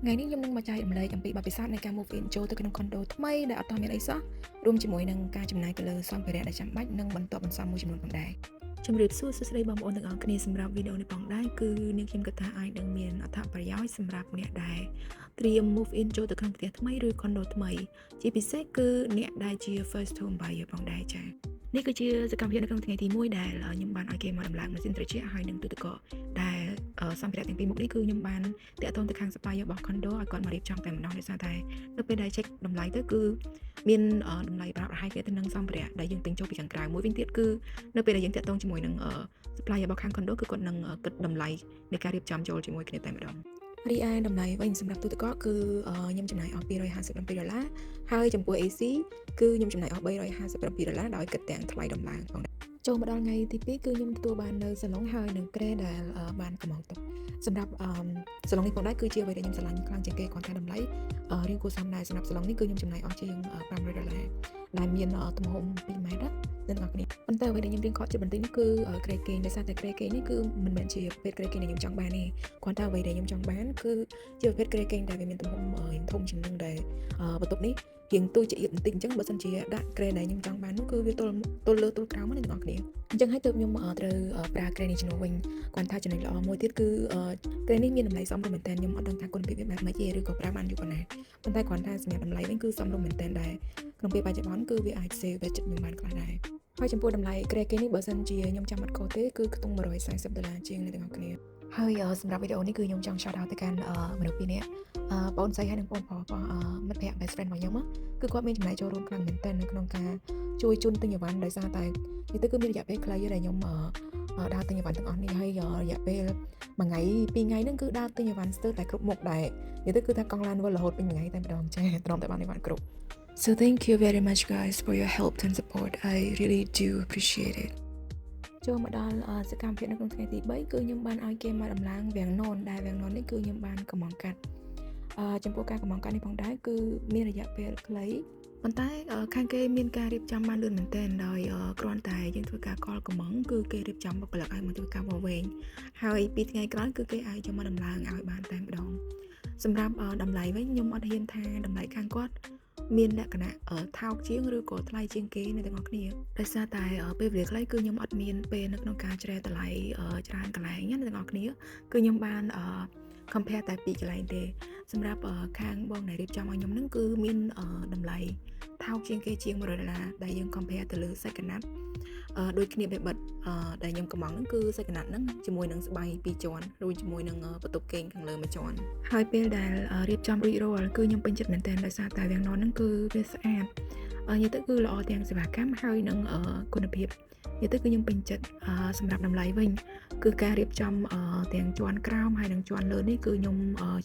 ថ្ងៃនេះខ្ញុំនឹងមកចែករំលែកអំពីបទពិសោធន៍នៃការ move in ចូលទៅក្នុង condo ថ្មីដែលអត់ទាន់មានអីសោះរួមជាមួយនឹងការចំណាយទៅលើសម្ភារៈដែលចាំបាច់និងបន្ទាប់បន្សំមួយចំនួនផងដែរជម្រាបសួរសួស្តីបងប្អូនទាំងអស់គ្នាសម្រាប់វីដេអូនេះផងដែរគឺនាងខ្ញុំគិតថាអាចនឹងមានអត្ថប្រយោជន៍សម្រាប់អ្នកដែលត្រៀម move in ចូលទៅក្នុងផ្ទះថ្មីឬ condo ថ្មីជាពិសេសគឺអ្នកដែលជា first home buyer ផងដែរចា៎នេះគឺជាសកម្មភាពនៅក្នុងថ្ងៃទី1ដែលខ្ញុំបានឲ្យគេមកដំឡើងម៉ាស៊ីនត្រជាក់ហើយនឹងទូទឹកកកដែលសម្ភារៈទាំងពីរមុខនេះគឺខ្ញុំបានតាក់ទងទៅខាង supplier របស់ condo ឲ្យគាត់មករៀបចំតែម្ដងដោយសារតែនៅពេលដែល check តម្លៃទៅគឺមានតម្លៃប្រហែលគ្នាទៅនឹងសម្ភារៈដែលយើងទិញចូលពីខាងក្រៅមួយវិញទៀតគឺនៅពេលដែលយើងតាក់ទងជាមួយនឹង supplier របស់ខាង condo គឺគាត់នឹងគិតតម្លៃនៃការរៀបចំចូលជាមួយគ្នាតែម្ដងរីឯតម្លៃវិញសម្រាប់ទូទឹកកកគឺខ្ញុំចំណាយអស់$257ហើយចំពោះ AC គឺខ្ញុំចំណាយអស់$357ដោយគិតទាំងថ្លៃដំឡើងផងដែរចូលមកដល់ថ្ងៃទី2គឺខ្ញុំទទួលបាននៅសាឡុងហើយនឹងក្រែដែលបានកំងទុកសម្រាប់សាឡុងនេះផងដែរគឺជាអ្វីដែលខ្ញុំស្រឡាញ់ខ្លាំងជាងគេគ្រាន់តែតម្លៃរៀងគួរសមដែរសម្រាប់សាឡុងនេះគឺខ្ញុំចំណាយអស់ជាង$500ដែលមានទំហំ2ម៉ែត្រដល់អ្នកគ្នាប៉ុន្តែអ្វីដែលខ្ញុំរៀងខកចិត្តបន្តិចនោះគឺក្រែគេងដោយសារតែក្រែគេងនេះគឺមិនមែនជាប្រភេទក្រែគេងដែលខ្ញុំចង់បានទេគ្រាន់តែអ្វីដែលខ្ញុំចង់បានគឺជាប្រភេទក្រែគេងដែលវាមានទំហំធំជាងនឹងដែលបន្ទប់នេះរៀងទូចជាបន្តិចអញ្ចឹងបើសិនជាដាក់ក្រែដែលខ្ញុំចង់បាននោះគឺវាទល់លើទល់ក្រោមហ្នឹងអ្នកគ្នាអញ្ចឹងហើយទើបខ្ញុំត្រូវប្រើក្រែនេះជំនួសវិញគាត់ថាចំណុចល្អមួយទៀតគឺក្រែនេះមានតម្លៃសមរម្យមែនតើខ្ញុំអត់ដឹងថាគុណភាពវាបែបម៉េចទេឬក៏ប្រើបានយូរប៉ុណ្ណាប៉ុន្តែគាត់ថាសម្រាប់តម្លៃវិញគឺសមរម្យមែនតើដែរក្នុងពេលបច្ចុប្បន្នគឺវាអាច save budget ខ្ញុំបានខ្លះដែរហើយចំពោះតម្លៃក្រែគេនេះបើសិនជាខ្ញុំចាំអត់ខុសទេគឺខ្ទង់$140ជាងអ្នកទាំងអស់គ្នាហើយសម្រាប់វីដេអូនេះគឺខ្ញុំចង់ shout out ទៅកាន់មនុស្សពីរនាក់បងស្រីហើយនិងបងប្រុសមិត្តភក្តិ best friend របស់ខ្ញុំគឺគាត់មានចំណាយចូលរួមខ្លាំងមែនទែននៅក្នុងការជួយជូនទិញអីវ៉ាន់ដោយសារតែនេះទៅគឺមានរយៈពេលខ្លីដែលខ្ញុំដើរទិញអីវ៉ាន់ទាំងអស់នេះហើយរយៈពេលមួយថ្ងៃពីរថ្ងៃហ្នឹងគឺដើរទិញអីវ៉ាន់ស្ទើរតែគ្រប់មុខដែរនេះទៅគឺថាកង់ឡានវិលរហូតពេញមួយថ្ងៃតែម្ដងចាទ្រាំតែបានអីវ៉ាន់គ្រប់ So thank you very much guys for your help and support I really do appreciate it ចូលមកដល់សកម្មភាពនៅក្នុងថ្ងៃទី3គឺខ្ញុំបានឲ្យគេមកដំឡើងវាំងននដែលវាំងនននេះគឺខ្ញុំបានកំងកាត់ចំពោះការកំងកាត់នេះផងដែរគឺមានរយៈពេលខ្លីប៉ុន្តែខាងគេមានការរៀបចំបានលឿនមែនទែនដោយគ្រាន់តែយើងធ្វើការកលកំងគឺគេរៀបចំបុគ្គលិកឲ្យមកធ្វើការវែងហើយ2ថ្ងៃក្រោយគឺគេអាចយកមកដំឡើងឲ្យបានតែម្ដងសម្រាប់តម្លៃវិញខ្ញុំអត់ហ៊ានថាតម្លៃខាងគាត់មានលក្ខណៈថោកជាងឬក៏ថ្លៃជាងគេអ្នកទាំងអស់គ្នាដោយសារតែពេលវេលាខ្លីគឺខ្ញុំអត់មានពេលនៅក្នុងការជ្រែតម្លៃច្រើនកន្លែងអ្នកទាំងអស់គ្នាគឺខ្ញុំបានcompare តែពីរកន្លែងទេសម្រាប់ខាងបងដែលរៀបចំឲ្យខ្ញុំហ្នឹងគឺមានតម្លៃថោកជាងគេជាង$100ដែលយើង compare ទៅលើសាច់កណាត់ដូចគ្នាបែបបិទដែលខ្ញុំកំងហ្នឹងគឺសាច់កណាត់ហ្នឹងជាមួយនឹងស្បៃ2ជាន់រួចជាមួយនឹងបន្ទប់គេងខាងលើមួយជាន់ហើយពេលដែលរៀបចំរួចរាល់គឺខ្ញុំពេញចិត្តមែនទែនដោយសារតែវាំងននហ្នឹងគឺវាស្អាតនិយាយទៅគឺល្អទាំងសេវាកម្មហើយនឹងគុណភាពនិយាយទៅគឺខ្ញុំពេញចិត្តសម្រាប់តម្លៃវិញគឺការរៀបចំទាំងជាន់ក្រោមហើយនិងជាន់លើនេះគឺខ្ញុំ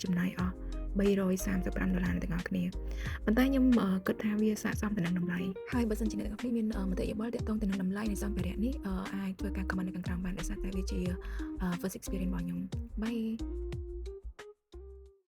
ចំណាយអស់$335ទាំងអស់គ្នាប៉ុន្តែខ្ញុំគិតថាវាស័ក្តិសមទៅនឹងតម្លៃហើយបើសិនជាអ្នកទាំងអស់គ្នាមានមតិយោបល់ទាក់ទងទៅនឹងតម្លៃនៃសម្ភារៈនេះអាចធ្វើការ comment នៅខាងក្រោមបានដោយសារតែវាជា first experience របស់ខ្ញុំបាយ